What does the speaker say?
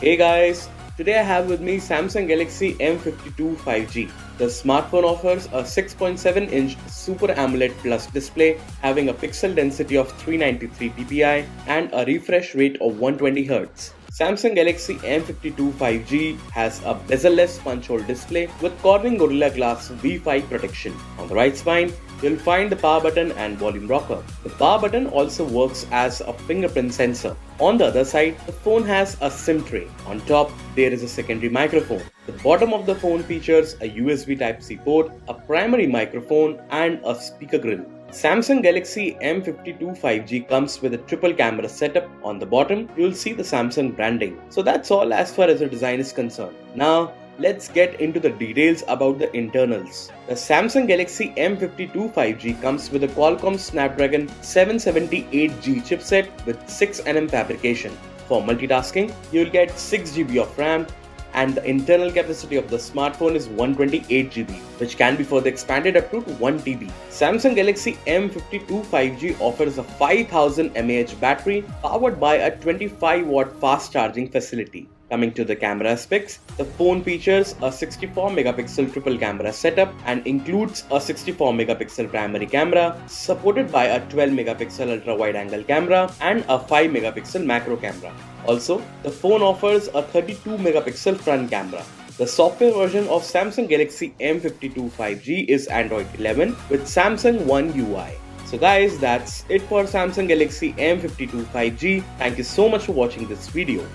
Hey guys, today I have with me Samsung Galaxy M52 5G. The smartphone offers a 6.7-inch Super AMOLED Plus display having a pixel density of 393 ppi and a refresh rate of 120Hz. Samsung Galaxy M52 5G has a bezel-less punch-hole display with Corning Gorilla Glass V5 protection. On the right spine, you'll find the power button and volume rocker. The power button also works as a fingerprint sensor. On the other side, the phone has a SIM tray. On top, there is a secondary microphone. The bottom of the phone features a USB Type-C port, a primary microphone, and a speaker grill. Samsung Galaxy M52 5G comes with a triple camera setup. On the bottom, you'll see the Samsung branding. So that's all as far as the design is concerned. Now, let's get into the details about the internals. The Samsung Galaxy M52 5G comes with a Qualcomm Snapdragon 778G chipset with 6nm fabrication. For multitasking, you'll get 6GB of RAM, and the internal capacity of the smartphone is 128GB, which can be further expanded up to 1TB. Samsung Galaxy M52 5G offers a 5000 mAh battery powered by a 25-watt fast charging facility. Coming to the camera specs, the phone features a 64-megapixel triple camera setup and includes a 64-megapixel primary camera supported by a 12-megapixel ultra-wide-angle camera and a 5-megapixel macro camera. Also, the phone offers a 32-megapixel front camera. The software version of Samsung Galaxy M52 5G is Android 11 with Samsung One UI. So guys, that's it for Samsung Galaxy M52 5G. Thank you so much for watching this video.